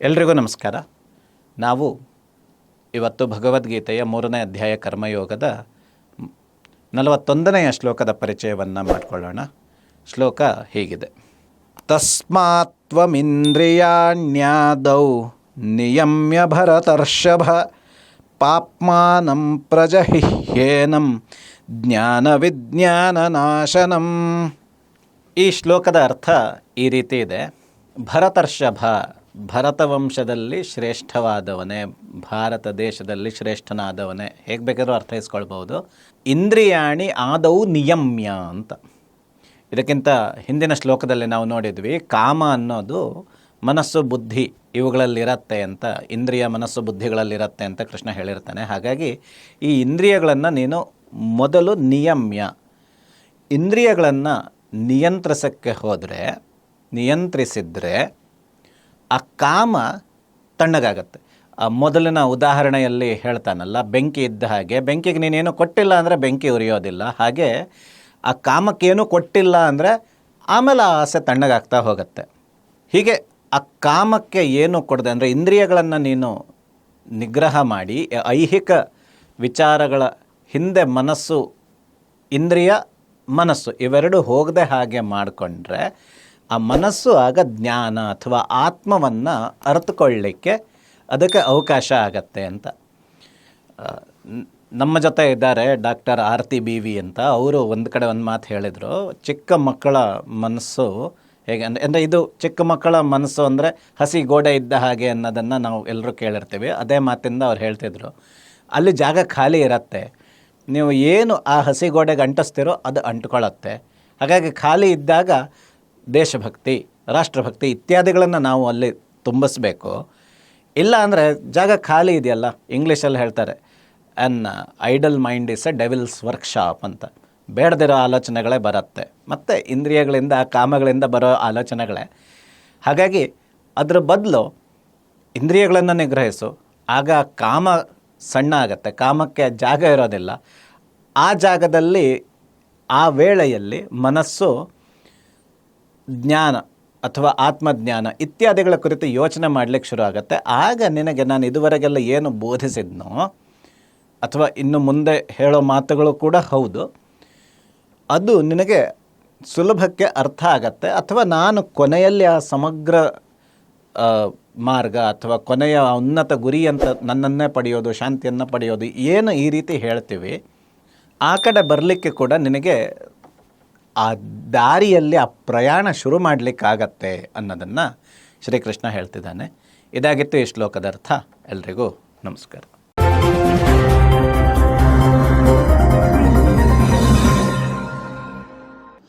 ಎಲ್ರಿಗೂ ನಮಸ್ಕಾರ. ನಾವು ಇವತ್ತು ಭಗವದ್ಗೀತೆಯ 3ನೇ ಅಧ್ಯಾಯ ಕರ್ಮಯೋಗದ 41ನೆಯ ಶ್ಲೋಕದ ಪರಿಚಯವನ್ನು ಮಾಡಿಕೊಳ್ಳೋಣ. ಶ್ಲೋಕ ಹೀಗಿದೆ: ತಸ್ಮಾತ್ತ್ವಮಿಂದ್ರಿಯಾಣ್ಯಾದೌ ನಿಯಮ್ಯ ಭರತರ್ಷಭ ಪಾಪ್ಮಾನಂ ಪ್ರಜಹಿಹ್ಯೇನಂ ಜ್ಞಾನವಿಜ್ಞಾನನಾಶನಂ. ಈ ಶ್ಲೋಕದ ಅರ್ಥ ಈ ರೀತಿ ಇದೆ: ಭರತರ್ಷಭ, ಭರತವಂಶದಲ್ಲಿ ಶ್ರೇಷ್ಠವಾದವನೇ, ಭಾರತ ದೇಶದಲ್ಲಿ ಶ್ರೇಷ್ಠನಾದವನೇ, ಹೇಗೆ ಬೇಕಾದ್ರೂ ಅರ್ಥೈಸ್ಕೊಳ್ಬೋದು. ಇಂದ್ರಿಯಾಣಿ ಆದೌ ನಿಯಮ್ಯ ಅಂತ. ಇದಕ್ಕಿಂತ ಹಿಂದಿನ ಶ್ಲೋಕದಲ್ಲಿ ನಾವು ನೋಡಿದ್ವಿ, ಕಾಮ ಅನ್ನೋದು ಮನಸ್ಸು ಬುದ್ಧಿ ಇವುಗಳಲ್ಲಿರತ್ತೆ ಅಂತ, ಇಂದ್ರಿಯ ಮನಸ್ಸು ಬುದ್ಧಿಗಳಲ್ಲಿರತ್ತೆ ಅಂತ ಕೃಷ್ಣ ಹೇಳಿರ್ತಾನೆ. ಹಾಗಾಗಿ ಈ ಇಂದ್ರಿಯಗಳನ್ನು ನೀನು ಮೊದಲು ನಿಯಮ್ಯ, ಇಂದ್ರಿಯಗಳನ್ನು ನಿಯಂತ್ರಿಸೋಕ್ಕೆ ಹೋದರೆ, ನಿಯಂತ್ರಿಸಿದರೆ ಆ ಕಾಮ ತಣ್ಣಗಾಗತ್ತೆ. ಆ ಮೊದಲಿನ ಉದಾಹರಣೆಯಲ್ಲಿ ಹೇಳ್ತಾನಲ್ಲ, ಬೆಂಕಿ ಇದ್ದ ಹಾಗೆ, ಬೆಂಕಿಗೆ ನೀನೇನು ಕೊಟ್ಟಿಲ್ಲ ಅಂದರೆ ಬೆಂಕಿ ಉರಿಯೋದಿಲ್ಲ. ಹಾಗೆ ಆ ಕಾಮಕ್ಕೇನು ಕೊಟ್ಟಿಲ್ಲ ಅಂದರೆ ಆಮೇಲೆ ಆ ಆಸೆ ತಣ್ಣಗಾಗ್ತಾ ಹೋಗುತ್ತೆ. ಹೀಗೆ ಆ ಕಾಮಕ್ಕೆ ಏನು ಕೊಡದೆ ಅಂದರೆ ಇಂದ್ರಿಯಗಳನ್ನು ನೀನು ನಿಗ್ರಹ ಮಾಡಿ, ಐಹಿಕ ವಿಚಾರಗಳ ಹಿಂದೆ ಮನಸ್ಸು, ಇಂದ್ರಿಯ ಮನಸ್ಸು ಇವೆರಡು ಹೋಗದೆ ಹಾಗೆ ಮಾಡಿಕೊಂಡ್ರೆ ಆ ಮನಸ್ಸು ಆಗ ಜ್ಞಾನ ಅಥವಾ ಆತ್ಮವನ್ನು ಅರ್ಥಕೊಳ್ಳಿಕ್ಕೆ ಅದಕ್ಕೆ ಅವಕಾಶ ಆಗತ್ತೆ ಅಂತ. ನಮ್ಮ ಜೊತೆ ಇದ್ದಾರೆ ಡಾಕ್ಟರ್ ಆರತಿ BV ಅಂತ. ಅವರು ಒಂದು ಕಡೆ ಒಂದು ಮಾತು ಹೇಳಿದರು, ಚಿಕ್ಕ ಮಕ್ಕಳ ಮನಸ್ಸು ಹೇಗೆ ಅಂದರೆ ಇದು ಚಿಕ್ಕ ಮಕ್ಕಳ ಮನಸ್ಸು ಅಂದರೆ ಹಸಿ ಗೋಡೆ ಇದ್ದ ಹಾಗೆ ಅನ್ನೋದನ್ನು ನಾವು ಎಲ್ಲರೂ ಕೇಳಿರ್ತೀವಿ. ಅದೇ ಮಾತಿಂದ ಅವ್ರು ಹೇಳ್ತಿದ್ರು, ಅಲ್ಲಿ ಜಾಗ ಖಾಲಿ ಇರುತ್ತೆ, ನೀವು ಏನು ಆ ಹಸಿ ಗೋಡೆಗೆ ಅಂಟಿಸ್ತೀರೋ ಅದು ಅಂಟ್ಕೊಳ್ಳುತ್ತೆ. ಹಾಗಾಗಿ ಖಾಲಿ ಇದ್ದಾಗ ದೇಶಭಕ್ತಿ, ರಾಷ್ಟ್ರಭಕ್ತಿ ಇತ್ಯಾದಿಗಳನ್ನು ನಾವು ಅಲ್ಲಿ ತುಂಬಿಸ್ಬೇಕು. ಇಲ್ಲ ಅಂದರೆ ಜಾಗ ಖಾಲಿ ಇದೆಯಲ್ಲ, ಇಂಗ್ಲೀಷಲ್ಲಿ ಹೇಳ್ತಾರೆ an idle mind is a devil's workshop ಅಂತ. ಬೇಡದಿರೋ ಆಲೋಚನೆಗಳೇ ಬರುತ್ತೆ, ಮತ್ತು ಇಂದ್ರಿಯಗಳಿಂದ, ಕಾಮಗಳಿಂದ ಬರೋ ಆಲೋಚನೆಗಳೇ. ಹಾಗಾಗಿ ಅದರ ಬದಲು ಇಂದ್ರಿಯಗಳನ್ನು ನಿಗ್ರಹಿಸು, ಆಗ ಕಾಮ ಸಣ್ಣ ಆಗುತ್ತೆ, ಕಾಮಕ್ಕೆ ಜಾಗ ಇರೋದಿಲ್ಲ. ಆ ಜಾಗದಲ್ಲಿ, ಆ ವೇಳೆಯಲ್ಲಿ ಮನಸ್ಸು ಜ್ಞಾನ ಅಥವಾ ಆತ್ಮಜ್ಞಾನ ಇತ್ಯಾದಿಗಳ ಕುರಿತು ಯೋಚನೆ ಮಾಡಲಿಕ್ಕೆ ಶುರು ಆಗುತ್ತೆ. ಆಗ ನಿನಗೆ ನಾನು ಇದುವರೆಗೆಲ್ಲ ಏನು ಬೋಧಿಸಿದ್ನೋ ಅಥವಾ ಇನ್ನು ಮುಂದೆ ಹೇಳೋ ಮಾತುಗಳು ಕೂಡ ಹೌದು, ಅದು ನಿನಗೆ ಸುಲಭಕ್ಕೆ ಅರ್ಥ ಆಗತ್ತೆ. ಅಥವಾ ನಾನು ಕೊನೆಯಲ್ಲಿ ಆ ಸಮಗ್ರ ಮಾರ್ಗ ಅಥವಾ ಕೊನೆಯ ಉನ್ನತ ಗುರಿ ಅಂತ ನನ್ನನ್ನೇ ಪಡೆಯೋದು, ಶಾಂತಿಯನ್ನು ಪಡೆಯೋದು ಏನು ಈ ರೀತಿ ಹೇಳ್ತೀವಿ, ಆ ಕಡೆ ಬರಲಿಕ್ಕೆ ಕೂಡ ನಿನಗೆ ಆ ದಾರಿಯಲ್ಲಿ ಆ ಪ್ರಯಾಣ ಶುರು ಮಾಡಲಿಕ್ಕಾಗತ್ತೆ ಅನ್ನೋದನ್ನು ಶ್ರೀಕೃಷ್ಣ ಹೇಳ್ತಿದ್ದಾನೆ. ಇದಾಗಿತ್ತು ಈ ಶ್ಲೋಕದ ಅರ್ಥ. ಎಲ್ರಿಗೂ ನಮಸ್ಕಾರ.